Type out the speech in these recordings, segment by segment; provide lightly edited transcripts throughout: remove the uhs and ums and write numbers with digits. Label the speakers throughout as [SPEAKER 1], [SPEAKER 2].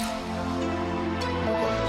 [SPEAKER 1] Okay teacher.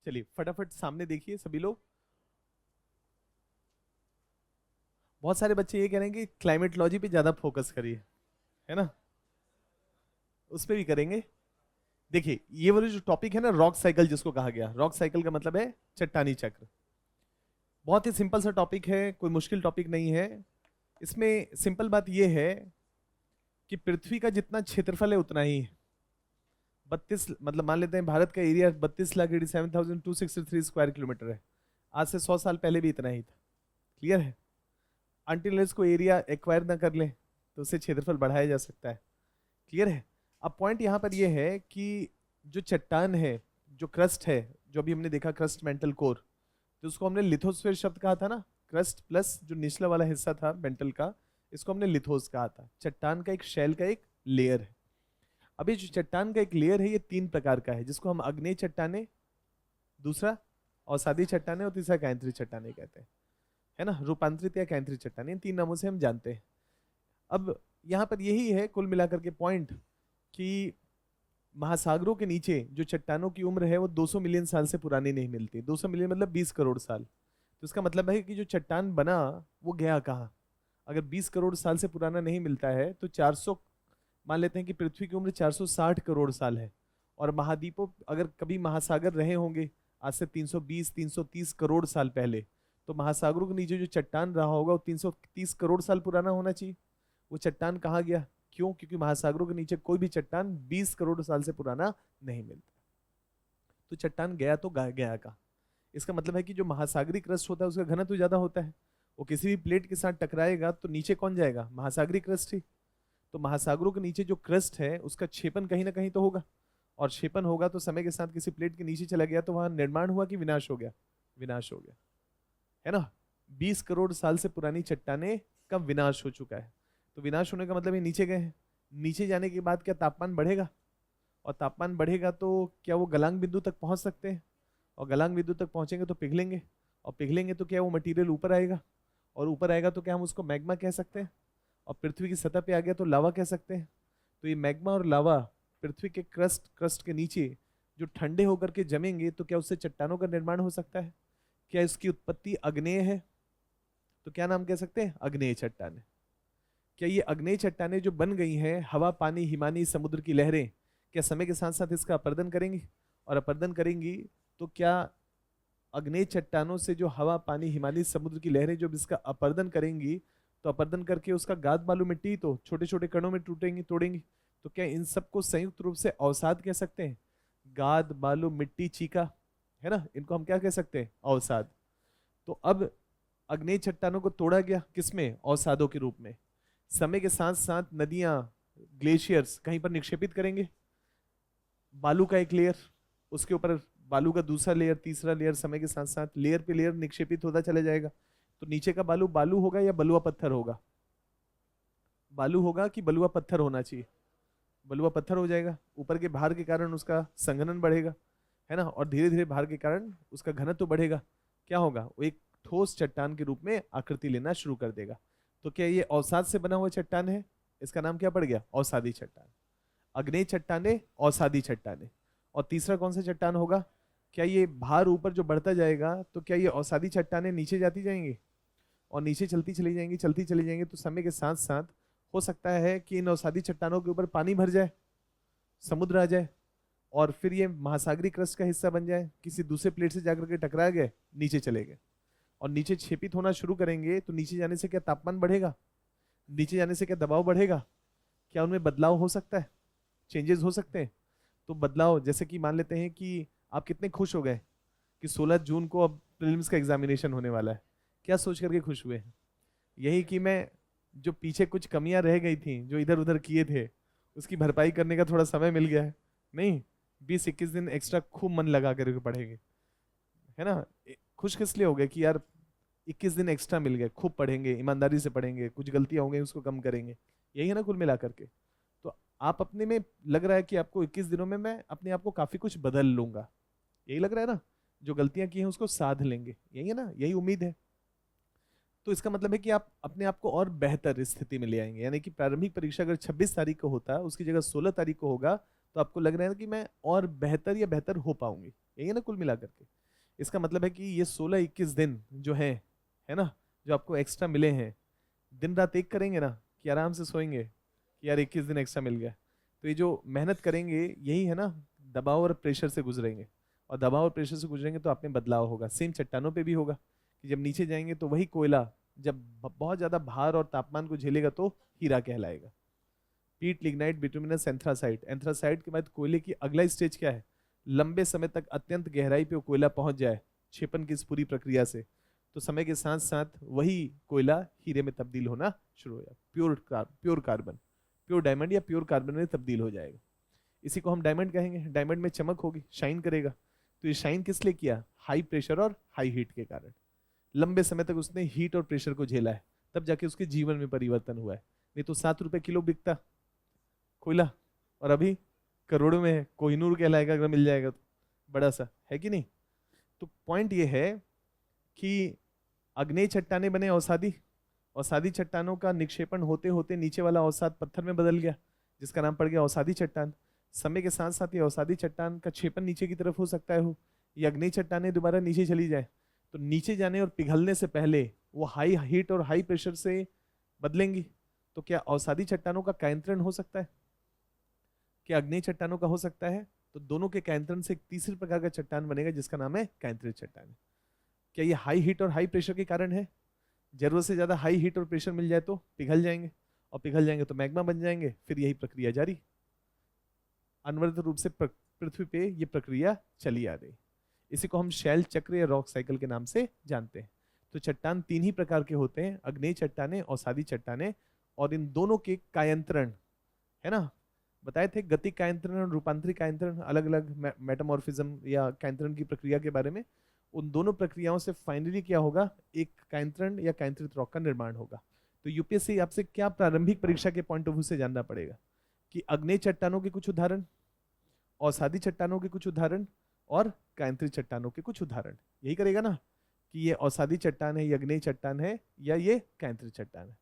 [SPEAKER 2] चलिए फटाफट सामने देखिए सभी लोग। बहुत सारे बच्चे ये कह रहे हैं कि क्लाइमेटोलॉजी पे ज्यादा फोकस करिए, है ना, उस पे भी करेंगे। देखिए ये वाला जो टॉपिक है ना, रॉक साइकिल जिसको कहा गया, रॉक साइकिल का मतलब है चट्टानी चक्र। बहुत ही सिंपल सा टॉपिक है, कोई मुश्किल टॉपिक नहीं है। इसमें सिंपल बात ये है कि पृथ्वी का जितना क्षेत्रफल है उतना ही है। 32, मतलब मान लेते हैं भारत का एरिया 32,87,263 स्क्वायर किलोमीटर है। आज से 100 साल पहले भी इतना ही था। क्लियर है? अनटिल इसको एरिया एक्वायर ना कर ले तो उससे क्षेत्रफल बढ़ाया जा सकता है। क्लियर है? अब पॉइंट यहाँ पर ये है कि जो चट्टान है, जो क्रस्ट है, जो अभी हमने देखा क्रस्ट मेंटल कोर, तो उसको हमने लिथोस्फीयर शब्द कहा था ना। क्रस्ट प्लस जो निचला वाला हिस्सा था मेंटल का, इसको हमने लिथोस कहा था। चट्टान का एक शेल का एक लेयर है। अभी जो चट्टान का एक लेयर है ये 3 प्रकार का है, जिसको हम अग्नेय चट्टाने, दूसरा अवसादी चट्टाने और तीसरा कैंथरी चट्टाने कहते हैं, है ना। रूपांतरित या कैंथरी चट्टाने, इन 3 नामों से हम जानते हैं। अब यहाँ पर यही है कुल मिलाकर के पॉइंट कि महासागरों के नीचे जो चट्टानों की उम्र है वो 200 मिलियन साल से पुरानी नहीं मिलती। 200 मिलियन मतलब 20 करोड़ साल। तो इसका मतलब है कि जो चट्टान बना वो गया कहाँ? अगर 20 करोड़ साल से पुराना नहीं मिलता है तो 400, मान लेते हैं कि पृथ्वी की उम्र 460 करोड़ साल है। और महाद्वीपों, अगर कभी महासागर रहे होंगे आज से 320-330 करोड़ साल पहले, तो महासागरों के नीचे जो चट्टान रहा होगा वो 330 करोड़ साल पुराना होना चाहिए। वो चट्टान कहाँ गया? क्यों? क्योंकि महासागरों के नीचे कोई भी चट्टान 20 करोड़ साल से पुराना नहीं मिलता। तो चट्टान गया तो गया का, इसका मतलब है कि जो महासागरी क्रस्ट होता है उसका घनत्व ज्यादा होता है। वो किसी भी प्लेट के साथ टकराएगा तो नीचे कौन जाएगा? महासागरी क्रस्ट ही। तो महासागरों के नीचे जो क्रस्ट है उसका क्षेपण कहीं ना कहीं तो होगा, और क्षेपण होगा तो समय के साथ किसी प्लेट के नीचे चला गया तो वहां निर्माण हुआ कि विनाश हो गया? विनाश हो गया, है ना। 20 करोड़ साल से पुरानी चट्टाने का विनाश हो चुका है। तो विनाश होने का मतलब ये नीचे गए हैं। नीचे जाने के बाद क्या तापमान बढ़ेगा? और तापमान बढ़ेगा तो क्या वो गलांग बिंदु तक पहुंच सकते हैं? और गलांग बिंदु तक पहुंचेंगे तो पिघलेंगे, और पिघलेंगे तो क्या वो मटेरियल ऊपर आएगा? और ऊपर आएगा तो क्या हम उसको मैग्मा कह सकते हैं? और पृथ्वी की सतह पे आ गया तो लावा कह सकते हैं। तो ये मैग्मा और लावा पृथ्वी के क्रस्ट के नीचे जो ठंडे होकर के जमेंगे तो क्या उससे चट्टानों का निर्माण हो सकता है? क्या इसकी उत्पत्ति अग्नेय है? तो क्या नाम कह सकते हैं? अग्नेय चट्टाने। क्या ये अग्नेय चट्टाने जो बन गई हैं, हवा पानी हिमानी समुद्र की लहरें, क्या समय के साथ साथ इसका अपर्दन करेंगी? और अपर्दन करेंगी तो क्या अग्नेय चट्टानों से जो हवा पानी हिमालय समुद्र की लहरें जो इसका अपर्दन करेंगी, तो अपर्दन करके उसका गाद बालू मिट्टी तो छोटे छोटे कणों में टूटेंगी तोड़ेंगी, तो क्या इन सबको संयुक्त रूप से अवसाद कह सकते हैं? गाद बालू मिट्टी चीका, है ना, इनको हम क्या कह सकते हैं? अवसाद। तो अब अग्नेय चट्टानों को तोड़ा गया किसमें? अवसादों के रूप में। समय के साथ साथ नदियां, ग्लेशियर्स कहीं पर निक्षेपित करेंगे बालू का एक लेयर, उसके ऊपर बालू का दूसरा लेयर, तीसरा लेयर, समय के साथ साथ लेयर पे लेयर निक्षेपित होता चला जाएगा। तो नीचे का बालू बालू होगा या बलुआ पत्थर होगा? बालू होगा कि बलुआ पत्थर होना चाहिए? बलुआ पत्थर हो जाएगा। ऊपर के भार के कारण उसका संघनन बढ़ेगा, है ना, और धीरे धीरे भार के कारण उसका घनत्व तो बढ़ेगा। क्या होगा? वो एक ठोस चट्टान के रूप में आकृति लेना शुरू कर देगा। तो क्या ये अवसाद से बना हुआ चट्टान है? इसका नाम क्या पड़ गया? अवसादी चट्टान। अग्नेय चट्टाने, अवसादी चट्टाने। और तीसरा कौन सा चट्टान होगा? क्या ये भार ऊपर जो बढ़ता जाएगा तो क्या ये अवसादी चट्टाने नीचे जाती जाएंगी और नीचे चलती चली जाएंगी, चलती चली जाएंगी, तो समय के साथ साथ हो सकता है कि इन अवसादी चट्टानों के ऊपर पानी भर जाए, समुद्र आ जाए, और फिर ये महासागरीय क्रस्ट का हिस्सा बन जाए, किसी दूसरे प्लेट से जाकर के टकरा गए, नीचे चले गए और नीचे क्षेपित होना शुरू करेंगे। तो नीचे जाने से क्या तापमान बढ़ेगा? नीचे जाने से क्या दबाव बढ़ेगा? क्या उनमें बदलाव हो सकता है? चेंजेस हो सकते हैं। तो बदलाव जैसे कि मान लेते हैं कि आप कितने खुश हो गए कि 16 जून को अब प्रीलिम्स का एग्जामिनेशन होने वाला है। क्या सोच करके खुश हुए? यही कि मैं जो पीछे कुछ कमियां रह गई थी, जो इधर उधर किए थे, उसकी भरपाई करने का थोड़ा समय मिल गया है। नहीं, 20-21 दिन एक्स्ट्रा खूब मन लगा करके पढ़ेंगे, है ना। खुश किस लिए हो गए कि यार 21 दिन एक्स्ट्रा मिल गए, खूब पढ़ेंगे, ईमानदारी से पढ़ेंगे, कुछ गलतियां होंगी उसको कम करेंगे। यही है ना कुल मिला करके। तो आप अपने में लग रहा है कि आपको 21 दिनों में मैं अपने आप को काफी कुछ बदल लूंगा, यही लग रहा है ना। जो गलतियां की हैं उसको साध लेंगे, यही है ना, यही उम्मीद है। तो इसका मतलब है कि आप अपने आप को और बेहतर स्थिति में ले आएंगे। यानी कि प्रारंभिक परीक्षा अगर 26 तारीख को होता है, उसकी जगह 16 तारीख को होगा, तो आपको लग रहा है कि मैं और बेहतर या बेहतर हो पाऊंगी, यही है ना कुल मिला करके। इसका मतलब है कि ये 16-21 दिन जो है ना, जो आपको एक्स्ट्रा मिले हैं, दिन रात एक करेंगे ना कि आराम से सोएंगे कि यार 21 दिन एक्स्ट्रा मिल गया। तो ये जो मेहनत करेंगे यही है ना, दबाव और प्रेशर से गुजरेंगे, और दबाव और प्रेशर से गुजरेंगे तो आप में बदलाव होगा। सेम चट्टानों पे भी होगा कि जब नीचे जाएंगे तो वही कोयला जब बहुत ज्यादा भार और तापमान को झेलेगा तो हीरा कहलाएगा। पीट, लिग्नाइट, बिटुमिनस, एंथ्रासाइट। एंथ्रासाइट के बाद कोयले की अगला स्टेज क्या है? लंबे समय तक अत्यंत गहराई पे वो कोयला पहुंच जाए क्षेपण की इस पूरी प्रक्रिया से, तो समय के साथ साथ वही कोयला हीरे में तब्दील होना शुरू हो जाए। प्योर कार्बन, प्योर डायमंड या प्योर कार्बन में तब्दील हो जाएगा। इसी को हम डायमंड कहेंगे। डायमंड में चमक होगी, शाइन करेगा। तो ये शाइन किस लिए किया? हाई प्रेशर और हाई हीट के कारण। लंबे समय तक उसने हीट और प्रेशर को झेला है, तब जाके उसके जीवन में परिवर्तन हुआ है। नहीं तो 7 रुपए किलो बिकता कोयला, और अभी करोड़ों में है। कोहिनूर कहलाएगा अगर मिल जाएगा तो, बड़ा सा है कि नहीं। तो पॉइंट ये है कि अग्नेय चट्टाने बने अवसादी, अवसादी चट्टानों का निक्षेपण होते होते नीचे वाला अवसाद पत्थर में बदल गया, जिसका नाम पड़ गया अवसादी चट्टान। समय के साथ साथ ये अवसादी चट्टान का क्षेपण नीचे की तरफ हो सकता है हो, ये अग्नेय चट्टाने दोबारा नीचे चली जाए। तो नीचे जाने और पिघलने से पहले वो हाई हीट और हाई प्रेशर से बदलेंगी। तो क्या अवसादी चट्टानों का कायंत्रण हो सकता है? क्या अग्नेय चट्टानों का हो सकता है? तो दोनों के कायंत्रण से एक तीसरे प्रकार का चट्टान बनेगा जिसका नाम है कायंत्रित चट्टान। क्या ये हाई हीट और हाई प्रेशर के कारण है? जरूरत से ज्यादा हाई हीट और प्रेशर मिल जाए तो पिघल जाएंगे, और पिघल जाएंगे तो मैग्मा बन जाएंगे, फिर यही प्रक्रिया जारी। अनवरत रूप से पृथ्वी पे ये प्रक्रिया चली आ रही। इसी को हम शैल चक्र या रॉक साइकिल के नाम से जानते हैं। तो चट्टान 3 ही प्रकार के होते हैं, अग्नेय चट्टाने, अवसादी चट्टाने, और इन दोनों के कायंत्रण, है ना, बताए थे गतिक कायंत्रण और रूपांतरिक कायंत्रण, अलग अलग मेटामॉर्फिज्म या कायंत्रण की प्रक्रिया के बारे में। उन दोनों प्रक्रियाओं से फाइनली क्या होगा? एक कायंत्रण या कायंत्रित रॉक का निर्माण होगा। तो यूपीएससी आपसे क्या प्रारंभिक परीक्षा के पॉइंट ऑफ व्यू से जानना पड़ेगा कि अग्नेय चट्टानों के कुछ उदाहरण, अवसादी चट्टानों के कुछ उदाहरण, और कायंत्रित चट्टानों के कुछ उदाहरण। यही करेगा ना कि ये अवसादी चट्टान है, ये अग्नेय चट्टान है, या ये कायंत्रित चट्टान है।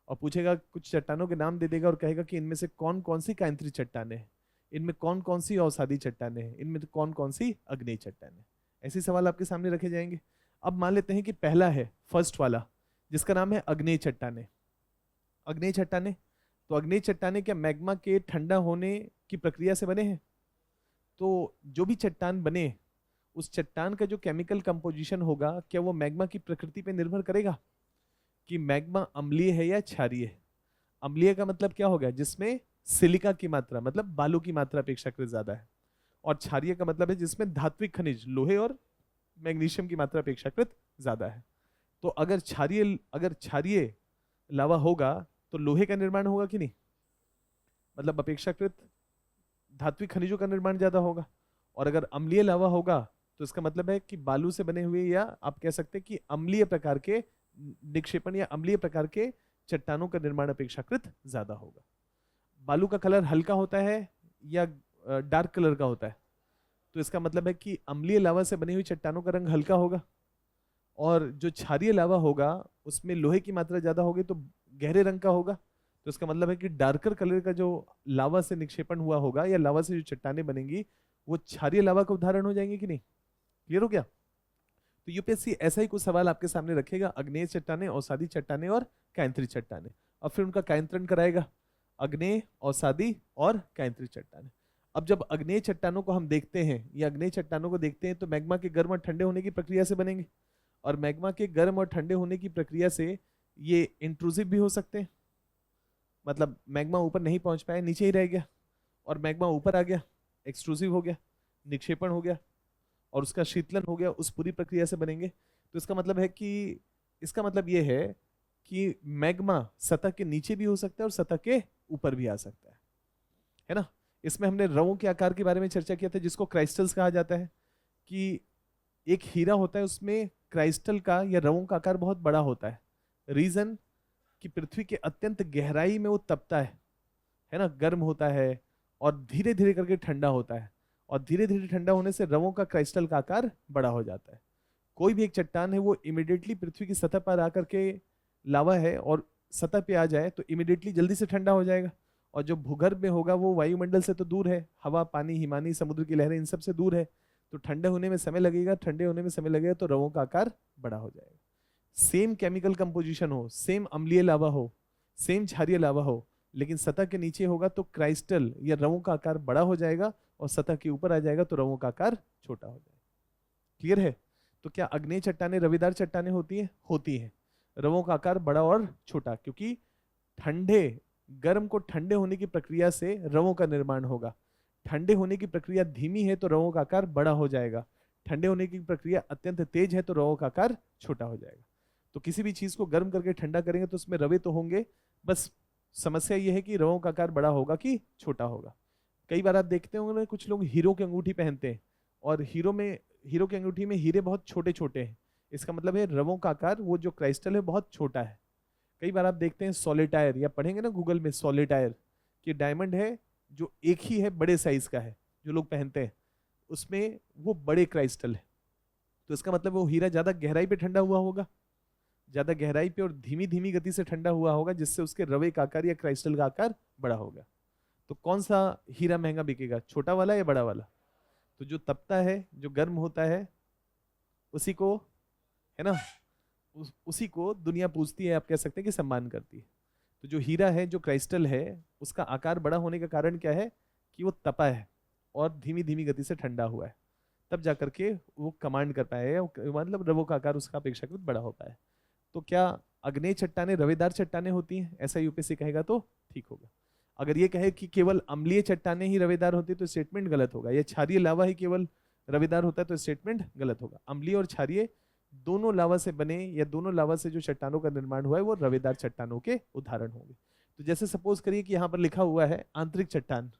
[SPEAKER 2] और पूछेगा, कुछ चट्टानों के नाम दे देगा और कहेगा कि इनमें से कौन कौन सी कायंत्रित चट्टानें हैं, इनमें कौन कौन सी अवसादी चट्टानें हैं, इनमें कौन कौन सी अग्नेय चट्टानें। ऐसे सवाल आपके सामने रखे जाएंगे। अब मान लेते हैं कि पहला है, फर्स्ट वाला, जिसका नाम है अग्नेय चट्टानें। अग्नेय चट्टानें, तो अग्नेय चट्टानें क्या मैग्मा के ठंडा होने की प्रक्रिया से बने हैं? तो जो भी चट्टान बने, उस चट्टान का जो केमिकल कंपोजिशन होगा, क्या वो मैग्मा की प्रकृति पे निर्भर करेगा कि मैग्मा अम्लीय है या क्षारीय है? अम्लीय का मतलब क्या हो गया? जिसमें सिलिका की मात्रा, मतलब बालू की मात्रा अपेक्षाकृत ज्यादा है। और क्षारीय का मतलब है जिसमें धात्विक खनिज, लोहे और मैग्नीशियम की मात्रा अपेक्षाकृत ज्यादा है। तो अगर क्षारीय लावा होगा तो लोहे का निर्माण होगा कि नहीं? मतलब अपेक्षाकृत धात्विक खनिजों का निर्माण ज्यादा होगा। और अगर अम्लीय लावा होगा तो इसका मतलब है कि बालू से बने हुए, या आप कह सकते हैं कि अम्लीय प्रकार के निक्षेपण या अम्लीय प्रकार के चट्टानों का निर्माण अपेक्षाकृत ज्यादा होगा। बालू का कलर हल्का होता है या डार्क कलर का होता है, तो इसका मतलब है कि अम्लीय लावा से बनी हुई चट्टानों का रंग हल्का होगा, और जो क्षारीय लावा होगा उसमें लोहे की मात्रा ज्यादा होगी तो गहरे रंग का होगा। तो इसका मतलब है कि डार्कर कलर का जो लावा से निक्षेपण हुआ होगा या लावा से जो चट्टानें बनेंगी वो क्षारीय लावा का उदाहरण हो जाएंगे कि नहीं? क्लियर हो गया? तो यूपीएससी ऐसा ही कुछ सवाल आपके सामने रखेगा, अग्नेय चट्टानें, अवसादी चट्टानें और कायांतरी चट्टानें, और फिर उनका कायांतरण कराएगा, अग्नेय, अवसादी और कायांतरी चट्टानें। अब जब अग्नेय चट्टानों को हम देखते हैं या अग्नेय चट्टानों को देखते हैं तो मैग्मा के गर्म और ठंडे होने की प्रक्रिया से बनेंगे, और मैग्मा के गर्म और ठंडे होने की प्रक्रिया से ये इंट्रूसिव भी हो सकते हैं, मतलब मैग्मा ऊपर नहीं पहुंच पाया, नीचे ही रह गया, और मैग्मा ऊपर आ गया, एक्सट्रूसिव हो गया, निक्षेपण हो गया, और उसका शीतलन हो गया, उस पूरी प्रक्रिया से बनेंगे। तो इसका मतलब है कि, इसका मतलब ये है कि मैग्मा सतह के नीचे भी हो सकता है और सतह के ऊपर भी आ सकता है ना? इसमें हमने रवों के आकार के बारे में चर्चा किया था, जिसको क्राइस्टल्स कहा जाता है, कि एक हीरा होता है उसमें क्राइस्टल का या रवों का आकार बहुत बड़ा होता है। रीजन कि पृथ्वी के अत्यंत गहराई में वो तपता है ना, गर्म होता है, और धीरे धीरे करके ठंडा होता है, और धीरे धीरे ठंडा होने से रवों का क्राइस्टल का आकार बड़ा हो जाता है। कोई भी एक चट्टान है वो इमिडिएटली पृथ्वी की सतह पर आकर के लावा है और सतह पे आ जाए तो इमिडिएटली जल्दी से ठंडा हो जाएगा, और जो भूगर्भ में होगा वो वायुमंडल से तो दूर है, हवा, पानी, हिमानी, समुद्र की लहरें, इन सब से दूर है, तो ठंडे होने में समय लगेगा, ठंडे होने में समय लगेगा तो रवों का आकार बड़ा हो जाएगा। सेम केमिकल कंपोजिशन हो, सेम अम्लीय लावा हो, सेम क्षारीय लावा हो, लेकिन सतह के नीचे होगा तो क्राइस्टल या रवों का आकार बड़ा हो जाएगा, और सतह के ऊपर आ जाएगा तो रवों का आकार छोटा हो जाएगा। क्लियर है? तो क्या अग्नेय चट्टानें रवेदार चट्टानें होती हैं? होती हैं। रवों का आकार बड़ा और छोटा, क्योंकि ठंडे, गर्म को ठंडे होने की प्रक्रिया से रवों का निर्माण होगा। ठंडे होने की प्रक्रिया धीमी है तो रवों का आकार बड़ा हो जाएगा, ठंडे होने की प्रक्रिया अत्यंत तेज है तो रवों का आकार छोटा हो जाएगा। तो किसी भी चीज को गर्म करके ठंडा करेंगे तो उसमें रवे तो होंगे, बस समस्या यह है कि रवों का आकार बड़ा होगा कि छोटा होगा। कई बार आप देखते होंगे कुछ लोग हीरो की अंगूठी पहनते हैं, और हीरो की अंगूठी में हीरे बहुत छोटे छोटे हैं, इसका मतलब है रवों का आकार, वो जो क्राइस्टल है बहुत छोटा है। कई बार आप देखते हैं सॉलिटायर, या पढ़ेंगे ना गूगल में सॉलिटायर, कि डायमंड है जो एक ही है, बड़े साइज का है, जो लोग पहनते हैं, उसमें वो बड़े क्राइस्टल है, तो इसका मतलब वो हीरा ज्यादा गहराई पे ठंडा हुआ होगा, ज्यादा गहराई पे और धीमी धीमी गति से ठंडा हुआ होगा, जिससे उसके रवे का आकार या क्राइस्टल का आकार बड़ा होगा। तो कौन सा हीरा महंगा बिकेगा, छोटा वाला या बड़ा वाला? तो जो तपता है, जो गर्म होता है, उसी को, है ना, उसी को दुनिया पूजती है, आप कह सकते हैं कि सम्मान करती है। तो जो हीरा है, जो क्राइस्टल है, उसका आकार बड़ा होने का कारण क्या है? कि वो तपा है और धीमी धीमी गति से ठंडा हुआ है, तब जाकर के वो कमांड कर पाए, मतलब रवों का आकार उसका अपेक्षाकृत बड़ा हो पाए। तो क्या अग्नेय चट्टानें रवेदार चट्टानें होती हैं, ऐसा यूपीएससी कहेगा तो ठीक होगा। अगर ये कहे कि केवल अम्लीय चट्टानें ही रवेदार होती है तो स्टेटमेंट गलत होगा, या क्षारीय लावा ही केवल रवेदार होता है तो स्टेटमेंट गलत होगा। अम्लीय और क्षारीय दोनों लावा से बने या दोनों लावा से जो चट्टानों का निर्माण हुआ है वो रवेदार चट्टानों के उदाहरण होंगे। तो जैसे सपोज करिए कि यहाँ पर लिखा हुआ है आंतरिक चट्टान,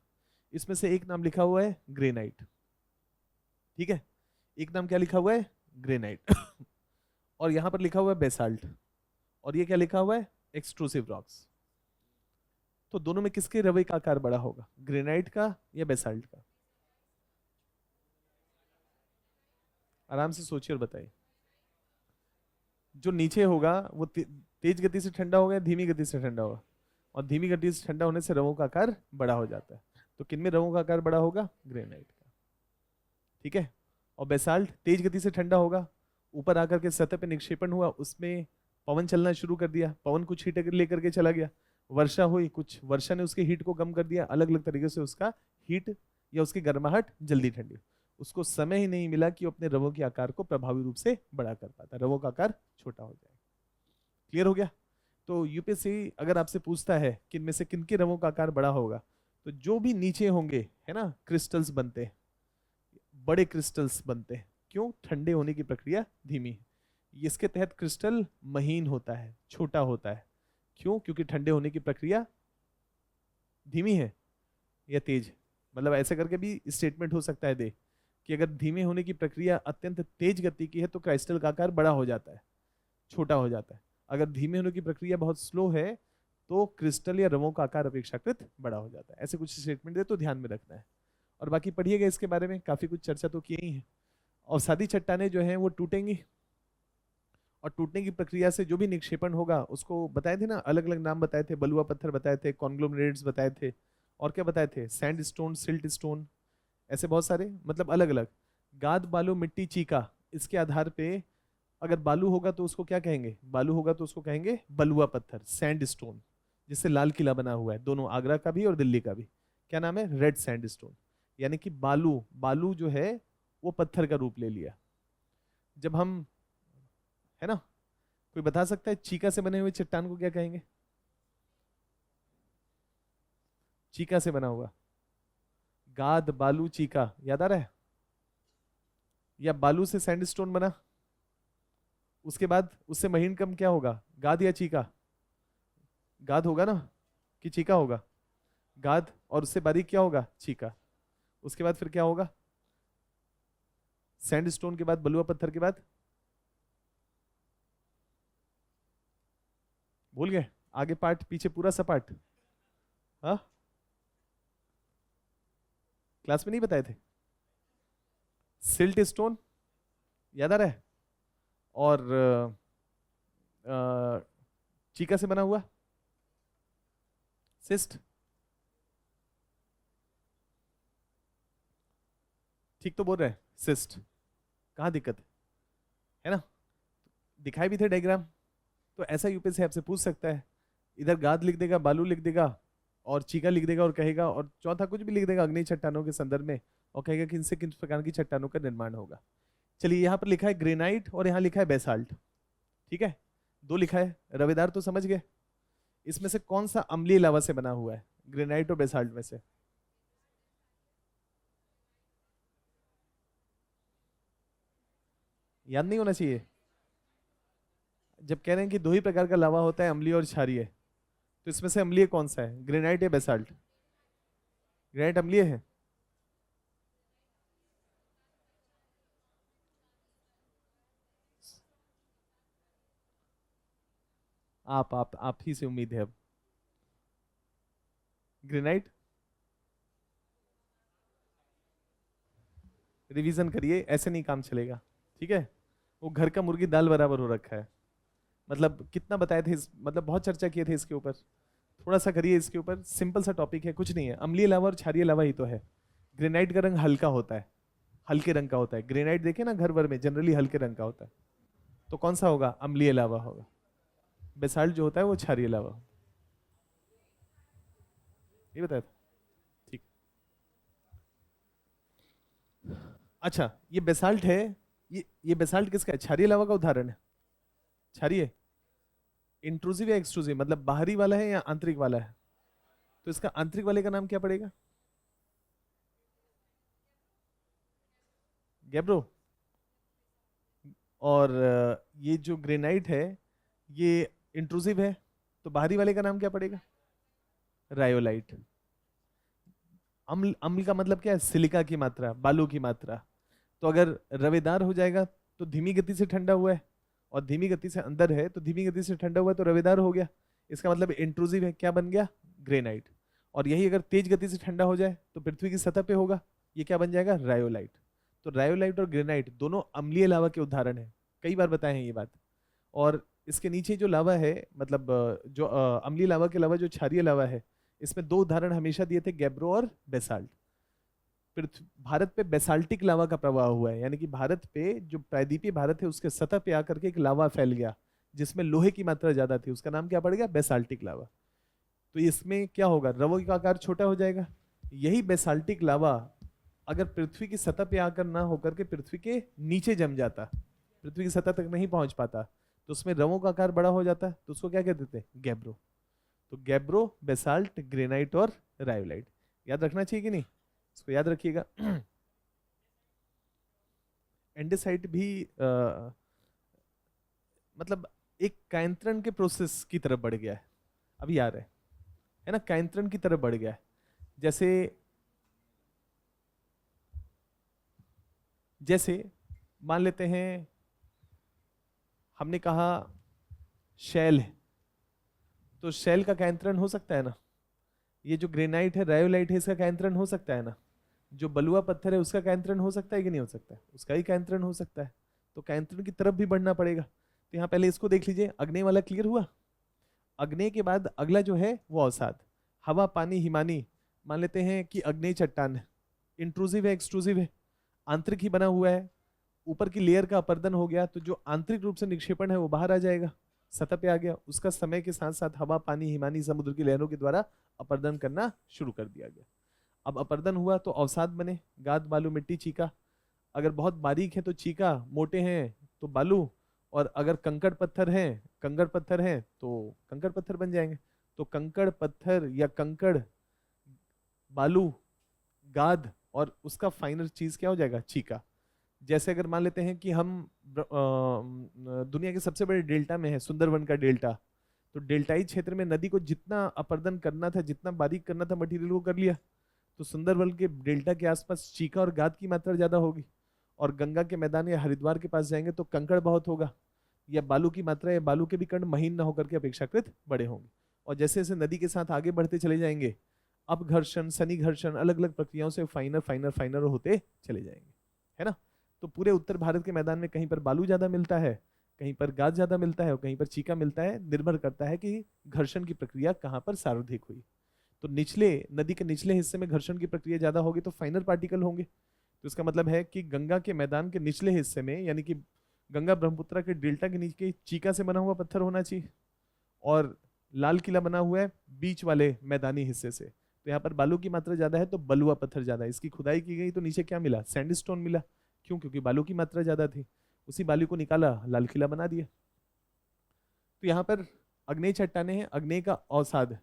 [SPEAKER 2] इसमें से एक नाम लिखा हुआ है ग्रेनाइट, ठीक है, एक नाम क्या लिखा हुआ है? ग्रेनाइट और यहाँ पर लिखा हुआ है बेसाल्ट, और ये क्या लिखा हुआ है? Extrusive rocks. तो दोनों में किसके रवे का आकार बड़ा होगा, ग्रेनाइट का या बेसाल्ट का? आराम से सोचिए और बताइए। जो नीचे होगा वो तेज गति से ठंडा होगा या धीमी गति से ठंडा होगा? और धीमी गति से ठंडा होने से रवों का आकार बड़ा हो जाता है, तो किनमें रवों का आकार बड़ा होगा? ग्रेनाइट का, ठीक है। और बेसाल्ट तेज गति से ठंडा होगा, ऊपर आकर के सतह पे निक्षेपण हुआ, उसमें पवन चलना शुरू कर दिया, पवन कुछ हीट लेकर के चला गया, वर्षा हुई, कुछ वर्षा ने उसके हीट को कम कर दिया, अलग अलग तरीके से उसका हीट या उसकी गर्माहट जल्दी ठंडी, उसको समय ही नहीं मिला कि वो अपने रवों के आकार को प्रभावी रूप से बड़ा कर पाता, रवों का आकार छोटा हो जाएगा। क्लियर हो गया? तो यूपीएससी अगर आपसे पूछता है कि इनमें से किनके रवों का आकार बड़ा होगा, तो जो भी नीचे होंगे, है ना, क्रिस्टल्स बनते हैं, बड़े क्रिस्टल्स बनते हैं। क्यों? ठंडे होने की प्रक्रिया धीमी है, इसके तहत क्रिस्टल महीन होता है, छोटा होता है। क्यों? क्योंकि ठंडे होने की प्रक्रिया धीमी है या तेज है। मतलब ऐसे करके भी स्टेटमेंट हो सकता है दे कि अगर धीमे होने की प्रक्रिया अत्यंत तेज गति की है तो क्राइस्टल का आकार बड़ा हो जाता है, छोटा हो जाता है। अगर धीमे होने की प्रक्रिया बहुत स्लो है तो क्रिस्टल या रवों का आकार अपेक्षाकृत बड़ा हो जाता है। ऐसे कुछ स्टेटमेंट है तो ध्यान में रखना है। और बाकी पढ़िएगा इसके बारे में, काफी कुछ चर्चा तो की ही है। और सादी चट्टाने जो हैं वो टूटेंगी, और टूटने की प्रक्रिया से जो भी निक्षेपण होगा उसको बताए थे ना, अलग अलग नाम बताए थे, बलुआ पत्थर बताए थे, कॉन्ग्लोमरेट्स बताए थे, और क्या बताए थे, सैंड स्टोन, सिल्ट स्टोन, ऐसे बहुत सारे, मतलब अलग अलग। गाद, बालू, मिट्टी, चीका, इसके आधार पे अगर बालू होगा तो उसको क्या कहेंगे, बालू होगा तो उसको कहेंगे बलुआ पत्थर, सैंड स्टोन, जिससे लाल किला बना हुआ है, दोनों आगरा का भी और दिल्ली का भी। क्या नाम है, रेड सैंड स्टोन। यानी कि बालू, बालू जो है वो पत्थर का रूप ले लिया। जब हम, है ना, कोई बता सकता है चीका से बने हुए चट्टान को क्या कहेंगे, चीका से बना हुआ, गाद, बालू, चीका, याद आ रहा है? या बालू से सैंडस्टोन बना, उसके बाद उससे महीन कम क्या होगा, गाद या चीका? गाद होगा ना, कि चीका होगा? गाद, और उससे बारीक क्या होगा, चीका। उसके बाद फिर क्या होगा, सैंडस्टोन के बाद, बलुआ पत्थर के बाद, भूल गए? आगे पार्ट, पीछे पूरा सपाट? हाँ, क्लास में नहीं बताए थे? सिल्ट स्टोन, याद आ रहा है? और चीका से बना हुआ सिस्ट। ठीक तो बोल रहे हैं, सिस्ट। कहाँ दिक्कत है ना? दिखाए भी थे डायग्राम। तो ऐसा यूपीएससी आपसे पूछ सकता है, इधर गाद लिख देगा, बालू लिख देगा, और चीका लिख देगा, और कहेगा, और चौथा कुछ भी लिख देगा अग्नि चट्टानों के संदर्भ में, और कहेगा कि इनसे किस प्रकार की चट्टानों का निर्माण होगा। चलिए, यहाँ पर लिखा है ग्रेनाइट और यहाँ लिखा है बेसाल्ट, ठीक है, दो लिखा है। रवेदार तो समझ गए। इसमें से कौन सा अम्लीय लावा से बना हुआ है, ग्रेनाइट और बेसाल्ट में से? याद नहीं होना चाहिए? जब कह रहे हैं कि दो ही प्रकार का लावा होता है, अम्लीय और क्षारीय, तो इसमें से अम्लीय कौन सा है, ग्रेनाइट या बेसाल्ट? ग्रेनाइट अम्लीय है। आप ही से उम्मीद है अब। ग्रेनाइट, रिवीजन करिए, ऐसे नहीं काम चलेगा, ठीक है? वो घर का मुर्गी दाल बराबर हो रखा है। मतलब कितना बताए थे मतलब बहुत चर्चा किए थे इसके ऊपर। थोड़ा सा करिए इसके ऊपर, सिंपल सा टॉपिक है, कुछ नहीं है। अम्लीय लावा और क्षारीय लावा ही तो है। ग्रेनाइट का रंग हल्का होता है, हल्के रंग का होता है। ग्रेनाइट देखिए ना, घर भर में जनरली हल्के रंग का होता है। तो कौन सा होगा, अम्लीय लावा होगा। बेसाल्ट जो होता है वो क्षारीय लावा। ये बताया था, ठीक। अच्छा, ये बेसाल्ट है, ये बेसाल्ट किसका है, क्षारीय लावा का उदाहरण है। क्षारीय, इंट्रूसिव या एक्सट्रूसिव, मतलब बाहरी वाला है या आंतरिक वाला है? तो इसका आंतरिक वाले का नाम क्या पड़ेगा, गैब्रो। और ये जो ग्रेनाइट है ये इंट्रूसिव है, तो बाहरी वाले का नाम क्या पड़ेगा, रायोलाइट। अम्ल, अम्ल का मतलब क्या है, सिलिका की मात्रा, बालू की मात्रा। तो अगर रवेदार हो जाएगा तो धीमी गति से ठंडा हुआ है, और धीमी गति से अंदर है तो धीमी गति से ठंडा हुआ है, तो रवेदार हो गया। इसका मतलब इंट्रूसिव है, क्या बन गया, ग्रेनाइट। और यही अगर तेज गति से ठंडा हो जाए तो पृथ्वी की सतह पे होगा, ये क्या बन जाएगा, रायोलाइट। तो रायोलाइट और ग्रेनाइट दोनों अम्लीय लावा के उदाहरण हैं, कई बार बताए हैं ये बात। और इसके नीचे जो लावा है, मतलब जो अम्लीय लावा के अलावा जो क्षारीय लावा है, इसमें दो उदाहरण हमेशा दिए थे, गैब्रो और बेसाल्ट। पृथ्वी, भारत पे बेसाल्टिक लावा का प्रवाह हुआ है, यानी कि भारत पे जो प्रायद्वीपीय भारत है उसके सतह पे आकर के एक लावा फैल गया, जिसमें लोहे की मात्रा ज्यादा थी, उसका नाम क्या पड़ गया, बेसाल्टिक लावा। तो इसमें क्या होगा, रवों का आकार छोटा हो जाएगा। यही बेसाल्टिक लावा अगर पृथ्वी की सतह पे आकर ना होकर के पृथ्वी के नीचे जम जाता, पृथ्वी की सतह तक नहीं पहुंच पाता, तो उसमें रवों का आकार बड़ा हो जाता, तो उसको क्या कहते थे, गैब्रो। तो गैब्रो, बेसाल्ट, ग्रेनाइट और रायोलाइट, याद रखना चाहिए कि नहीं, इसको याद रखिएगा। एंडेसाइट भी मतलब एक कायंत्रण के प्रोसेस की तरफ बढ़ गया है, अभी आ रहा है ना, कायंत्रण की तरफ बढ़ गया है। जैसे जैसे मान लेते हैं हमने कहा शैल है, तो शैल का कैंतरण हो सकता है ना। ये जो ग्रेनाइट है, रायोलाइट है, इसका कैंतरण हो सकता है ना। जो बलुआ पत्थर है उसका कैंतरण हो सकता है कि नहीं हो सकता है, उसका ही कैंतरण हो सकता है। तो कैंतरण की तरफ भी बढ़ना पड़ेगा। तो यहाँ पहले इसको देख लीजिए, अग्नि वाला क्लियर हुआ। अग्नि के बाद अगला जो है वो अवसाद, हवा पानी हिमानी। मान लेते हैं कि अग्नि चट्टान है, इंट्रूसिव है एक्सट्रूसिव है, आंतरिक ही बना हुआ है, ऊपर की लेयर का अपर्दन हो गया, तो जो आंतरिक रूप से निक्षेपण है वो बाहर आ जाएगा, सतह पे आ गया, उसका समय के साथ साथ हवा पानी हिमानी समुद्र की लहरों के द्वारा अपर्दन करना शुरू कर दिया गया। अब अपर्दन हुआ तो अवसाद बने, गाद बालू मिट्टी चीका। अगर बहुत बारीक है तो चीका, मोटे हैं तो बालू, और अगर कंकड़ पत्थर हैं, कंकड़ पत्थर हैं तो कंकड़ पत्थर बन जाएंगे। तो कंकड़ पत्थर या कंकड़, बालू, गाद, और उसका फाइनल चीज क्या हो जाएगा, चीका। जैसे अगर मान लेते हैं कि हम दुनिया के सबसे बड़े डेल्टा में है, सुंदरवन का डेल्टा, तो डेल्टाई क्षेत्र में नदी को जितना अपर्दन करना था, जितना बारीक करना था मटेरियल को कर लिया। तो सुंदरवन के डेल्टा के आसपास चीका और गाद की मात्रा ज्यादा होगी, और गंगा के मैदान या हरिद्वार के पास जाएंगे तो कंकड़ बहुत होगा, या बालू की मात्रा या बालू के भी कण महीन न होकर के अपेक्षाकृत बड़े होंगे। और जैसे जैसे नदी के साथ आगे बढ़ते चले जाएंगे, अब घर्षण शनि घर्षण अलग अलग प्रक्रियाओं से फाइनर फाइनर फाइनर होते चले जाएंगे, है ना। तो पूरे उत्तर भारत के मैदान में कहीं पर बालू ज्यादा मिलता है, कहीं पर गाद ज्यादा मिलता है, और कहीं पर चीका मिलता है। निर्भर करता है कि घर्षण की प्रक्रिया कहाँ पर सर्वाधिक हुई। तो निचले नदी के निचले हिस्से में घर्षण की प्रक्रिया ज्यादा होगी तो फाइनर पार्टिकल होंगे। तो इसका मतलब है कि गंगा के मैदान के निचले हिस्से में, यानी कि गंगा ब्रह्मपुत्र के डेल्टा के नीचे चीका से बना हुआ पत्थर होना चाहिए, और लाल किला बना हुआ है बीच वाले मैदानी हिस्से से। तो यहाँ पर बालू की मात्रा ज्यादा है तो बलुआ पत्थर ज्यादा है। इसकी खुदाई की गई तो नीचे क्या मिला, सैंडस्टोन मिला। क्यों, क्योंकि बालू की मात्रा ज्यादा थी। उसी बालू को निकाला, लाल किला बना दिया। तो यहाँ पर अग्नेय चट्टाने हैं, अग्नेय का अवसाद,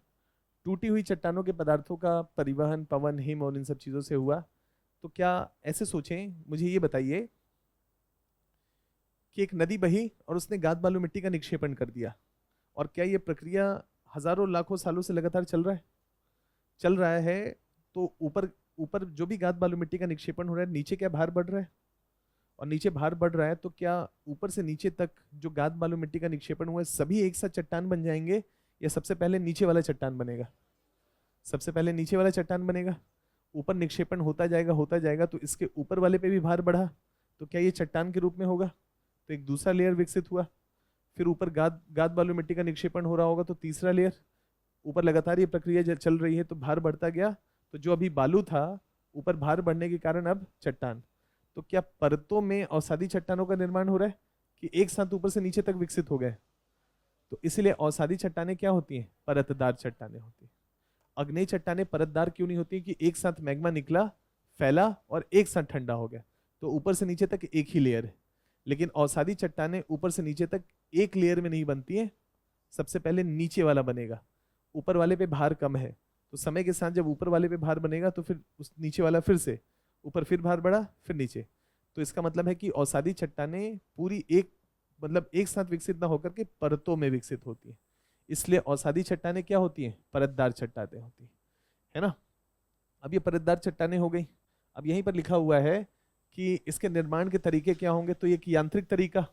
[SPEAKER 2] टूटी हुई चट्टानों के पदार्थों का परिवहन पवन हिम और इन सब चीजों से हुआ। तो क्या ऐसे सोचें, मुझे ये बताइए कि एक नदी बही और उसने गाद बालू मिट्टी का निक्षेपण कर दिया, और क्या ये प्रक्रिया हजारों लाखों सालों से लगातार चल रहा है? चल रहा है। तो ऊपर ऊपर जो भी गाद बालू मिट्टी का निक्षेपण हो रहा है, नीचे क्या भार बढ़ रहा है? और नीचे भार बढ़ रहा है तो क्या ऊपर से नीचे तक जो गाद बालू मिट्टी का निक्षेपण हुआ है सभी एक साथ चट्टान बन जाएंगे, या सबसे पहले नीचे वाला चट्टान बनेगा? सबसे पहले नीचे वाला चट्टान बनेगा। ऊपर निक्षेपण होता जाएगा तो इसके ऊपर वाले पे भी भार बढ़ा, तो क्या ये चट्टान के रूप में होगा? तो एक दूसरा लेयर विकसित हुआ। फिर ऊपर गाद गाद बालू मिट्टी का निक्षेपण हो रहा होगा तो तीसरा लेयर। ऊपर लगातार ये प्रक्रिया चल रही है तो भार बढ़ता गया। तो जो अभी बालू था, ऊपर भार बढ़ने के कारण अब चट्टान। तो क्या परतों में अवसादी चट्टानों का निर्माण हो रहा है कि एक साथ ऊपर से नीचे तक विकसित हो गए? तो इसीलिए अवसादी चट्टानें क्या होती हैं, परतदार चट्टानें होती हैं। अग्नेय चट्टानें परतदार क्यों नहीं होती कि एक साथ मैग्मा निकला, फैला और एक साथ ठंडा हो गया, तो ऊपर से नीचे तक एक ही लेयर है। लेकिन अवसादी चट्टानें ऊपर से नीचे तक एक लेयर में नहीं बनती है, सबसे पहले नीचे वाला बनेगा। ऊपर वाले पे भार कम है, तो समय के साथ जब ऊपर वाले पे भार बनेगा तो फिर उस नीचे वाला फिर से ऊपर, फिर भार बढ़ा, फिर नीचे। तो इसका मतलब है कि अवसादी चट्टानें पूरी एक मतलब एक साथ विकसित ना होकर के परतों में विकसित होती है। इसलिए अवसादी चट्टानें क्या होती हैं, परतदार चट्टानें होती है ना। अब ये परतदार चट्टानें हो गई। अब यहीं पर लिखा हुआ है कि इसके निर्माण के तरीके क्या होंगे, तो एक यांत्रिक तरीका,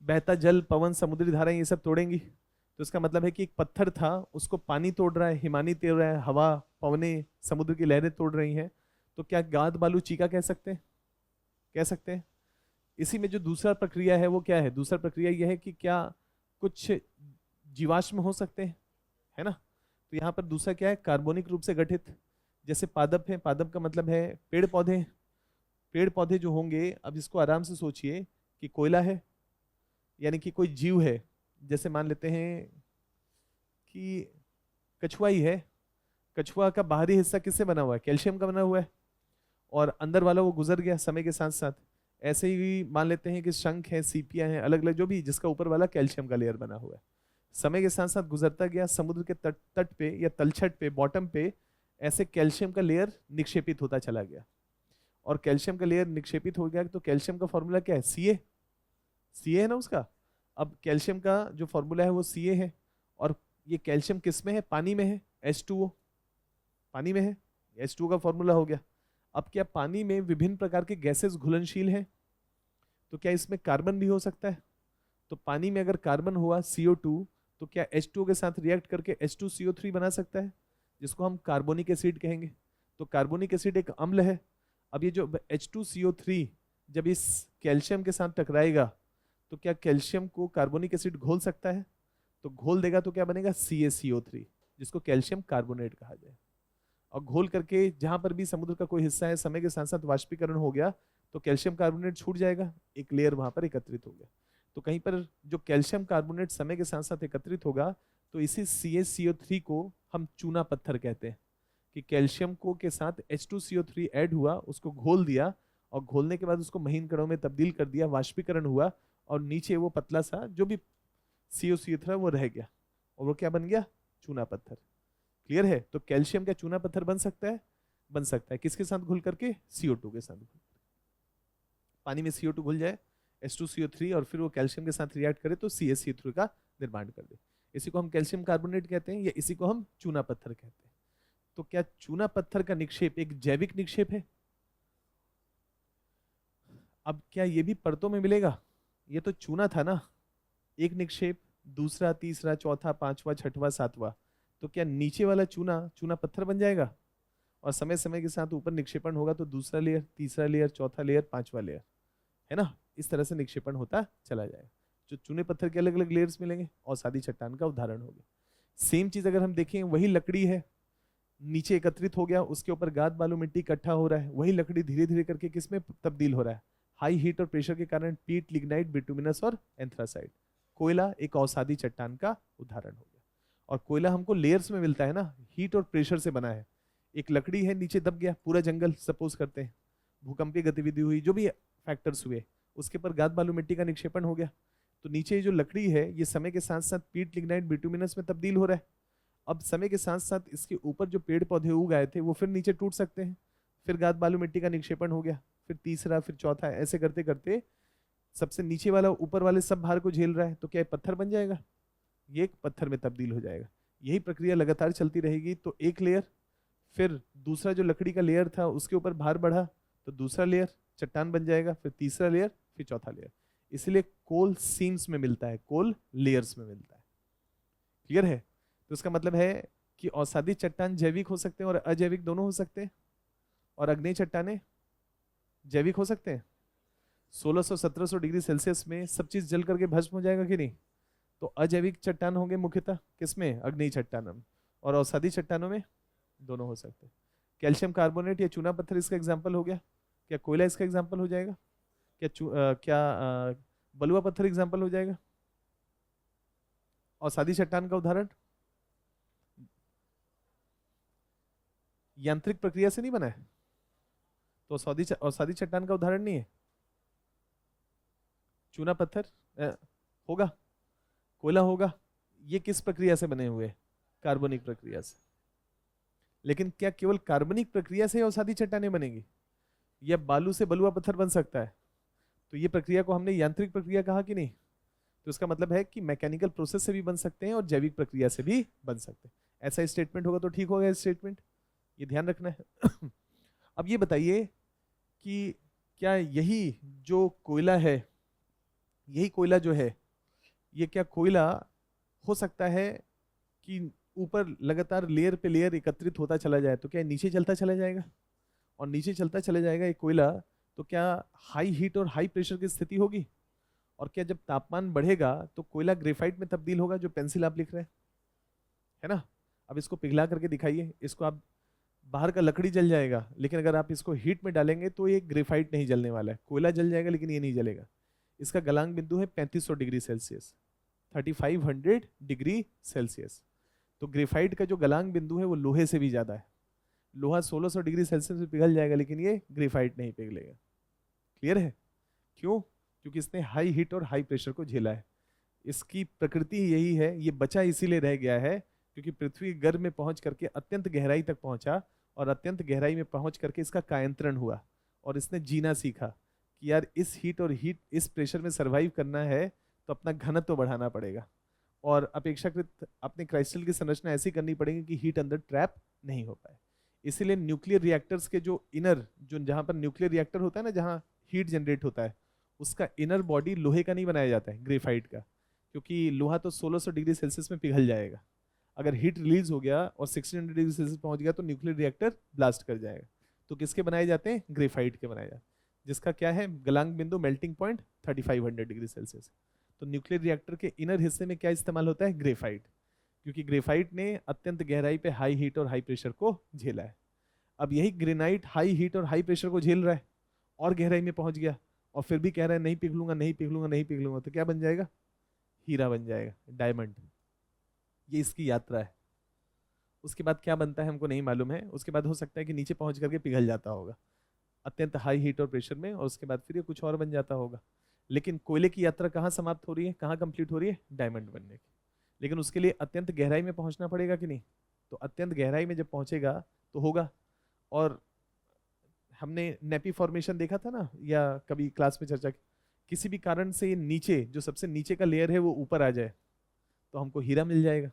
[SPEAKER 2] बहता जल पवन समुद्री धाराएं ये सब तोड़ेंगी। तो इसका मतलब है कि एक पत्थर था उसको पानी तोड़ रहा है, हिमानी तोड़ रहा है, हवा पवने समुद्र की लहरें तोड़ रही हैं। तो क्या गाद बालू चीका कह सकते हैं? कह सकते हैं। इसी में जो दूसरा प्रक्रिया है वो क्या है, दूसरा प्रक्रिया यह है कि क्या कुछ जीवाश्म हो सकते हैं, है ना। तो यहाँ पर दूसरा क्या है, कार्बनिक रूप से गठित, जैसे पादप है। पादप का मतलब है पेड़ पौधे। पेड़ पौधे जो होंगे, अब इसको आराम से सोचिए कि कोयला है, यानी कि कोई जीव है। जैसे मान लेते हैं कि कछुआ ही है। कछुआ का बाहरी हिस्सा किससे बना हुआ है, कैल्शियम का बना हुआ है, और अंदर वाला वो गुजर गया समय के साथ साथ। ऐसे ही मान लेते हैं कि शंख है, सीपियां हैं, अलग अलग जो भी, जिसका ऊपर वाला कैल्शियम का लेयर बना हुआ है, समय के साथ साथ गुजरता गया। समुद्र के तट तट पे या तलछट पे, बॉटम पे ऐसे कैल्शियम का लेयर निक्षेपित होता चला गया, और कैल्शियम का लेयर निक्षेपित हो गया। तो कैल्शियम का फॉर्मूला क्या है, Ca। Ca है ना उसका। अब कैल्शियम का जो फॉर्मूला है वो Ca है, और ये कैल्शियम किस में है, पानी में है, H2O पानी में है, H2O का फॉर्मूला हो गया। अब क्या पानी में विभिन्न प्रकार के गैसेस घुलनशील हैं, तो क्या इसमें कार्बन भी हो सकता है? तो पानी में अगर कार्बन हुआ CO2, तो क्या H2O के साथ रिएक्ट करके H2CO3 बना सकता है, जिसको हम कार्बोनिक एसिड कहेंगे। तो कार्बोनिक एसिड एक अम्ल है। अब ये जो H2CO3 जब इस कैल्शियम के साथ टकराएगा, तो क्या कैल्शियम को कार्बोनिक एसिड घोल सकता है? तो घोल देगा तो क्या बनेगा, CaCO3, जिसको कैल्शियम कार्बोनेट कहा जाए। और घोल करके जहां पर भी समुद्र का कोई हिस्सा है, समय के साथ साथ वाष्पीकरण हो गया, तो कैल्शियम कार्बोनेट छूट जाएगा, एक लेयर वहां पर एकत्रित हो गया। तो कहीं पर जो कैल्शियम कार्बोनेट समय के साथ साथ एकत्रित होगा, तो इसी CaCO3 को हम चूना पत्थर कहते हैं, कि कैल्शियम को के साथ H2CO3 ऐड हुआ, उसको घोल दिया, और घोलने के बाद उसको महीन कणों में तब्दील कर दिया, वाष्पीकरण हुआ, और नीचे वो पतला सा जो भी CaCO3 था वो रह गया, और वो क्या बन गया, चूना पत्थर। क्लियर है? तो कैल्शियम का चूना पत्थर बन सकता है, बन सकता है किसके साथ घुल करके, CO2 के साथ। पानी में CO2 घुल जाए, H2CO3, और फिर वो कैल्शियम के साथ रिएक्ट करे तो CaCO3 का निर्माण कर दे। इसी को हम कैल्शियम कार्बोनेट कहते हैं, या इसी को हम चूना पत्थर कहते हैं। तो क्या चूना पत्थर का निक्षेप एक जैविक निक्षेप है? अब क्या ये भी परतों में मिलेगा? ये तो चूना था ना, एक निक्षेप, दूसरा, तीसरा, चौथा, पांचवा, छठवां, सातवां, तो क्या नीचे वाला चूना चूना पत्थर बन जाएगा? और समय समय के साथ ऊपर निक्षेपण होगा तो दूसरा लेयर, तीसरा लेयर, चौथा लेयर, पांचवा लेयर, है ना, इस तरह से निक्षेपण होता चला जाएगा। जो चूने पत्थर के अलग अलग लेयर्स मिलेंगे, और सादी चट्टान का उदाहरण हो गया। सेम चीज अगर हम देखें, वही लकड़ी है, नीचे एकत्रित हो गया, उसके ऊपर गाद बालू मिट्टी इकट्ठा हो रहा है, वही लकड़ी धीरे धीरे करके किसमें तब्दील हो रहा है, हाई हीट और प्रेशर के कारण पीट, लिग्नाइट, बिटुमिनस और एंथ्रासाइट। कोयला एक अवसादी चट्टान का उदाहरण हो गया। और कोयला हमको लेयर्स में मिलता है ना, हीट और प्रेशर से बना है। एक लकड़ी है, नीचे दब गया पूरा जंगल, सपोज करते हैं, भूकंपीय गतिविधि हुई, जो भी फैक्टर्स हुए, उसके पर गाद बालू मिट्टी का निक्षेपण हो गया, तो नीचे जो लकड़ी है ये समय के साथ साथ पीट, लिग्नाइट, बिटुमिनस में तब्दील हो रहा है। अब समय के साथ साथ इसके ऊपर जो पेड़ पौधे उग आए थे वो फिर नीचे टूट सकते हैं, फिर गाद बालू मिट्टी का निक्षेपण हो गया, फिर तीसरा, फिर चौथा, ऐसे करते करते सबसे नीचे वाला ऊपर वाले सब भार को झेल रहा है, तो क्या ये पत्थर बन जाएगा, ये एक पत्थर में तब्दील हो जाएगा। यही प्रक्रिया लगातार चलती रहेगी। तो एक लेयर, फिर दूसरा जो लकड़ी का लेयर था उसके ऊपर भार बढ़ा, तो दूसरा लेयर चट्टान बन जाएगा, फिर तीसरा लेयर, फिर चौथा लेयर। इसलिए कोल सीम्स में मिलता है, कोल लेयर्स में मिलता है। क्लियर है? तो इसका मतलब है कि औषधि चट्टान जैविक हो सकते हैं और अजैविक दोनों हो सकते हैं, और अग्नेय चट्टाने जैविक हो सकते हैं। 1600-1700 डिग्री सेल्सियस में सब चीज जल करके भस्म हो जाएगा कि नहीं? तो अजैविक चट्टान होंगे मुख्यतः किसमें, अग्नेय चट्टानों में, और औषधि चट्टानों में दोनों हो सकते हैं। कैल्शियम कार्बोनेट या चूना पत्थर इसका एग्जाम्पल हो गया। क्या कोयला इसका एग्जाम्पल हो जाएगा? क्या बलुआ पत्थर एग्जाम्पल हो जाएगा? औषधि चट्टान का उदाहरण यांत्रिक प्रक्रिया से नहीं बना है, तो औषधि चट्टान का उदाहरण नहीं है। चूना पत्थर होगा, कोयला होगा, ये किस प्रक्रिया से बने हुए? कार्बनिक प्रक्रिया से। लेकिन क्या केवल कार्बनिक प्रक्रिया से औषधि चट्टानें बनेंगी, या बालू से बलुआ पत्थर बन सकता है? तो ये प्रक्रिया को हमने यांत्रिक प्रक्रिया कहा कि नहीं? तो इसका मतलब है कि मैकेनिकल प्रोसेस से भी बन सकते हैं और जैविक प्रक्रिया से भी बन सकते हैं। ऐसा स्टेटमेंट होगा तो ठीक होगा स्टेटमेंट, ये ध्यान रखना है। अब ये बताइए कि क्या यही जो कोयला है, यही कोयला जो है, ये क्या कोयला हो सकता है कि ऊपर लगातार लेयर पे लेयर एकत्रित होता चला जाए, तो क्या नीचे चलता चला जाएगा? और नीचे चलता चला जाएगा ये कोयला, तो क्या हाई हीट और हाई प्रेशर की स्थिति होगी? और क्या जब तापमान बढ़ेगा तो कोयला ग्रेफाइट में तब्दील होगा, जो पेंसिल आप लिख रहे हैं, है ना? अब इसको पिघला करके दिखाइए, इसको आप, बाहर का लकड़ी जल जाएगा, लेकिन अगर आप इसको हीट में डालेंगे तो ये ग्रेफाइट नहीं जलने वाला है, कोयला जल जाएगा लेकिन ये नहीं जलेगा। इसका गलांग बिंदु है 3500 डिग्री सेल्सियस, 3500 डिग्री सेल्सियस। तो ग्रेफाइट का जो गलांग बिंदु है वो लोहे से भी ज्यादा है। लोहा 1600 डिग्री सेल्सियस में पिघल जाएगा, लेकिन ये ग्रेफाइट नहीं पिघलेगा। क्लियर है? क्यों? क्योंकि इसने हाई हीट और हाई प्रेशर को झेला है। इसकी प्रकृति यही है, ये बचा इसीलिए रह गया है क्योंकि पृथ्वी गर्भ में पहुंच करके अत्यंत गहराई तक पहुंचा, और अत्यंत गहराई में पहुंच करके इसका कायंत्रण हुआ, और इसने जीना सीखा कि यार इस हीट और इस प्रेशर में सरवाइव करना है तो अपना घनत्व तो बढ़ाना पड़ेगा, और अपेक्षाकृत अपने क्राइस्टल की संरचना ऐसी करनी पड़ेगी कि हीट अंदर ट्रैप नहीं हो पाए। इसीलिए न्यूक्लियर रिएक्टर्स के जो इनर, जो जहां पर न्यूक्लियर रिएक्टर होता है ना, जहां हीट जनरेट होता है, उसका इनर बॉडी लोहे का नहीं बनाया जाता है, ग्रेफाइट का, क्योंकि लोहा तो 1600 डिग्री सेल्सियस में पिघल जाएगा। अगर हीट रिलीज हो गया और 1600 डिग्री सेल्सियस पहुंच गया तो न्यूक्लियर रिएक्टर ब्लास्ट कर जाएगा। तो किसके बनाए जाते हैं? ग्रेफाइट के बनाए जाते हैं, जिसका क्या है गलांग बिंदु, मेल्टिंग पॉइंट 3500 डिग्री सेल्सियस। तो न्यूक्लियर रिएक्टर के इनर हिस्से में क्या इस्तेमाल होता है? ग्रेफाइट, क्योंकि ग्रेफाइट ने अत्यंत गहराई पे हाई हीट और हाई प्रेशर को झेला है। अब यही ग्रेनाइट हाई हीट और हाई प्रेशर को झेल रहा है और गहराई में पहुंच गया, और फिर भी कह रहा है नहीं पिघलूंगा, नहीं पिघलूंगा, नहीं पिघलूंगा, तो क्या बन जाएगा? हीरा बन जाएगा, डायमंड। ये इसकी यात्रा है। उसके बाद क्या बनता है हमको नहीं मालूम है। उसके बाद हो सकता है कि नीचे पहुंच करके पिघल जाता होगा अत्यंत हाई हीट और प्रेशर में, और उसके बाद फिर ये कुछ और बन जाता होगा। लेकिन कोयले की यात्रा कहाँ समाप्त हो रही है, कहाँ कंप्लीट हो रही है? डायमंड बनने की। लेकिन उसके लिए अत्यंत गहराई में पहुंचना पड़ेगा कि नहीं? तो अत्यंत गहराई में जब पहुंचेगा तो होगा। और हमने नेपी फॉर्मेशन देखा था ना, या कभी क्लास में चर्चा की, किसी भी कारण से नीचे जो सबसे नीचे का लेयर है वो ऊपर आ जाए तो हमको हीरा मिल जाएगा,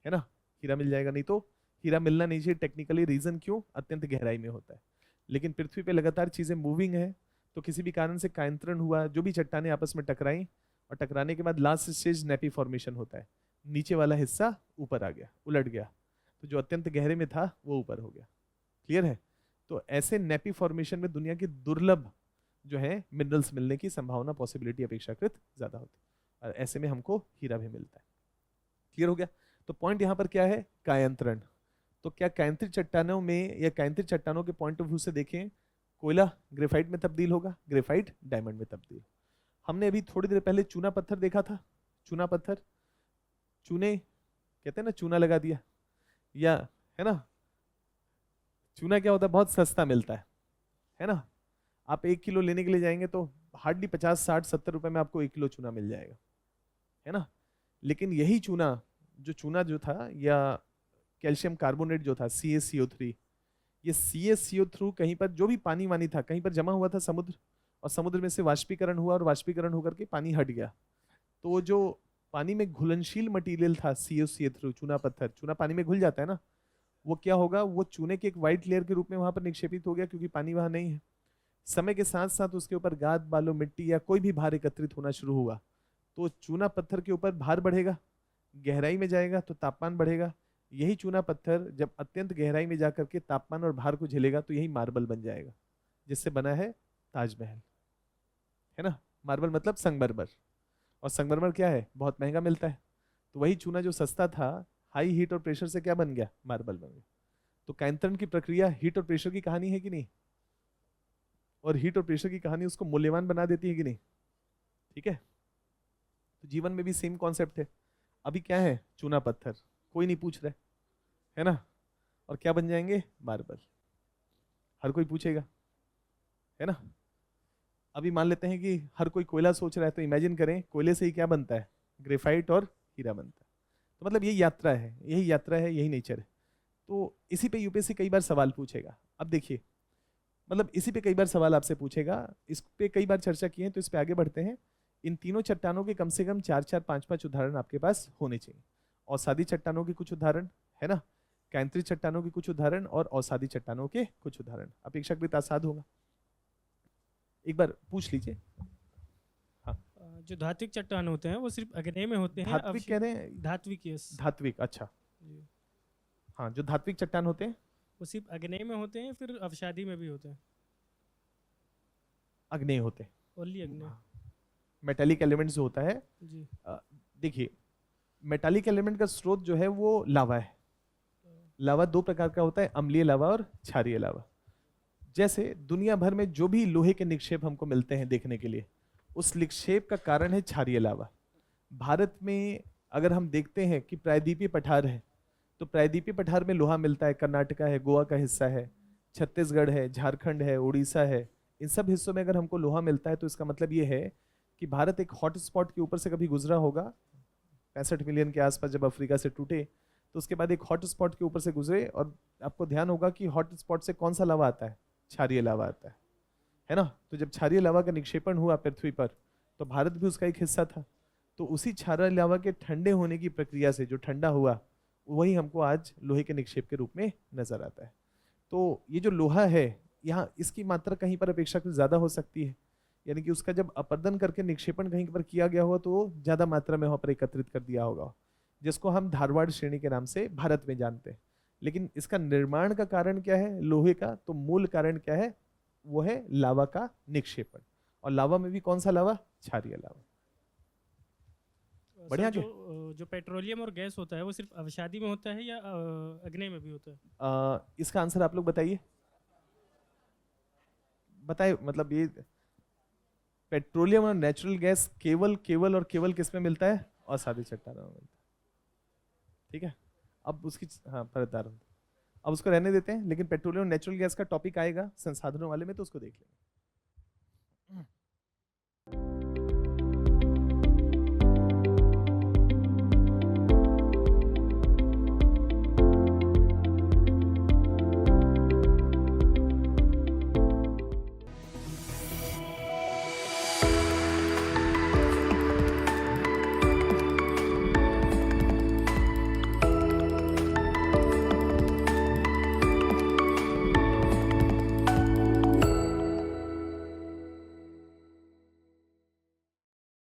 [SPEAKER 2] है ना? हीरा मिल जाएगा। नहीं तो हीरा मिलना नहीं चाहिए टेक्निकली। रीजन क्यों? अत्यंत गहराई में होता है। लेकिन पृथ्वी पे लगातार चीजें मूविंग है, तो किसी भी कारण से कायंत्रण हुआ, जो भी चट्टानें आपस में टकराई, और टकराने के बाद लास्ट स्टेज नेपी फॉर्मेशन होता है, नीचे वाला हिस्सा ऊपर आ गया, उलट गया, तो जो अत्यंत गहरे में था वो ऊपर हो गया। क्लियर है? तो ऐसे नेपी फॉर्मेशन में दुनिया की दुर्लभ जो है मिनरल्स मिलने की संभावना, पॉसिबिलिटी अपेक्षाकृत ज्यादा होती है, और ऐसे में हमको हीरा भी मिलता है। क्लियर हो गया? तो पॉइंट यहाँ पर क्या है? कायंत्रण। तो क्या कायंत्रित चट्टानों में, या कायंत्रित चट्टानों के पॉइंट ऑफ व्यू से देखें, कोयला ग्रेफाइट में तब्दील होगा, ग्रेफाइट डायमंड में तब्दील। हमने अभी थोड़ी देर पहले चूना पत्थर देखा था। चूना पत्थर, चूने कहते हैं ना, चूना लगा दिया, या है ना, चूना क्या होता है? बहुत सस्ता मिलता है ना? आप 1 किलो लेने के लिए जाएंगे तो हार्डली 50, 60, 70 रुपए में आपको 1 किलो चूना मिल जाएगा, है ना? लेकिन यही चूना जो था, या कैल्शियम कार्बोनेट जो था, CaCO3, ये CaCO3 कहीं पर जो भी पानी वानी था कहीं पर जमा हुआ था समुद्र, और समुद्र में से वाष्पीकरण हुआ, और वाष्पीकरण होकर के पानी हट गया। तो वो जो पानी में घुलनशील मटेरियल था CaCO3, चूना पत्थर, चूना पानी में घुल जाता है ना, वो क्या होगा? वो चूने के एक व्हाइट लेयर के रूप में वहां पर निक्षेपित हो गया, क्योंकि पानी वहां नहीं है। समय के साथ साथ उसके ऊपर गाद, बालू, मिट्टी या कोई भी भार एकत्रित होना शुरू हुआ, तो चूना पत्थर के ऊपर भार बढ़ेगा, गहराई में जाएगा तो तापमान बढ़ेगा। यही चूना पत्थर जब अत्यंत गहराई में जाकर के तापमान और भार को झेलेगा तो यही मार्बल बन जाएगा, जिससे बना है ताजमहल, है ना? मार्बल मतलब संगमरमर, और संगमरमर क्या है? बहुत महंगा मिलता है। तो वही चूना जो सस्ता था, हाई हीट और प्रेशर से क्या बन गया? मार्बल बन गया। तो कायंत्रण की प्रक्रिया हीट और प्रेशर की कहानी है कि नहीं? और हीट और प्रेशर की कहानी उसको मूल्यवान बना देती है कि नहीं? ठीक है? तो जीवन में भी सेम कॉन्सेप्ट है। अभी क्या है? चूना पत्थर, कोई नहीं पूछ रहा है ना? और क्या बन जाएंगे? मार्बल। हर कोई पूछेगा, है ना? अभी मान लेते हैं कि हर कोई कोयला सोच रहा है, तो इमेजिन करें कोयले से ही क्या बनता है? ग्रेफाइट और हीरा बनता है। तो मतलब यही यात्रा है, यही यात्रा है, यही नेचर है। तो इसी पे यूपीएससी कई बार सवाल पूछेगा। अब देखिए, मतलब इसी पे कई बार सवाल आपसे पूछेगा, इस पे कई बार चर्चा की है, तो इस पे आगे बढ़ते हैं। इन तीनों चट्टानों के कम से कम 4-4, 5-5 उदाहरण आपके पास होने चाहिए। अवसादी चट्टानों के कुछ उदाहरण, है ना, कायंत्रित चट्टानों के कुछ उदाहरण, और अवसादी चट्टानों के कुछ उदाहरण। अपेक्षाकृत आसाद होगा, एक बार पूछ लीजिए। हाँ,
[SPEAKER 1] जो धात्विक चट्टान होते हैं वो सिर्फ अग्नेय में होते हैं।
[SPEAKER 2] धात्विक कह रहे हैं?
[SPEAKER 1] धात्विक, यस।
[SPEAKER 2] धात्विक, अच्छा।
[SPEAKER 1] जी।
[SPEAKER 2] हाँ, जो धात्विक चट्टान होते हैं
[SPEAKER 1] वो सिर्फ अग्नेय में होते हैं, फिर अवसादी में भी होते हैं?
[SPEAKER 2] अग्नेय होते हैं।
[SPEAKER 1] ओनली अग्नेय।
[SPEAKER 2] मेटालिक एलिमेंट जो होता है,
[SPEAKER 1] जी।
[SPEAKER 2] देखिए, मेटालिक एलिमेंट का स्रोत जो है वो लावा है। लावा दो प्रकार का होता है, अम्लीय लावा और क्षारीय लावा। जैसे दुनिया भर में जो भी लोहे के निक्षेप हमको मिलते हैं देखने के लिए, उस निक्षेप का कारण है क्षारीय लावा। भारत में अगर हम देखते हैं कि प्रायद्वीपीय पठार है, तो प्रायद्वीपीय पठार में लोहा मिलता है। कर्नाटका है, गोवा का हिस्सा है, छत्तीसगढ़ है, झारखंड है, उड़ीसा है, इन सब हिस्सों में अगर हमको लोहा मिलता है तो इसका मतलब ये है कि भारत एक हॉट स्पॉट के ऊपर से कभी गुजरा होगा। 65 मिलियन के आसपास जब अफ्रीका से टूटे, तो उसके बाद एक हॉट स्पॉट के ऊपर से गुजरे, और आपको ध्यान होगा कि हॉट स्पॉट से कौन सा लावा आता है? क्षारीय लावा आता है ना? तो जब क्षारीय लावा का निक्षेपण हुआ पृथ्वी पर, तो भारत भी उसका एक हिस्सा था। तो उसी क्षारीय लावा के ठंडे होने की प्रक्रिया से जो ठंडा हुआ, वही हमको आज लोहे के निक्षेप के रूप में नजर आता है। तो ये जो लोहा है यहाँ, इसकी मात्रा कहीं पर अपेक्षाकृत ज्यादा हो सकती है, यानी कि उसका जब अपर्दन करके निक्षेपण कहीं पर किया गया हो तो ज्यादा मात्रा में वहां पर एकत्रित कर दिया होगा, जिसको हम धारवाड़ श्रेणी के नाम से भारत में जानते हैं। लेकिन इसका निर्माण का कारण क्या है लोहे का, तो मूल कारण क्या है, वो है लावा का निक्षेपण। और लावा में भी कौन सा लावा, क्षारीय लावा। बढ़िया
[SPEAKER 1] सर, जो पेट्रोलियम और गैस होता है वो सिर्फ अवसादी में होता है या अग्नि में भी होता है?
[SPEAKER 2] इसका आंसर आप लोग बताइए, बताए मतलब ये पेट्रोलियम और नेचुरल गैस केवल और केवल किस में मिलता है, असादी चट्टानों में मिलता है। ठीक है, अब उसकी हाँ परतदार, अब उसको रहने देते हैं, लेकिन पेट्रोलियम और नेचुरल गैस का टॉपिक आएगा संसाधनों वाले में, तो उसको देख लेंगे।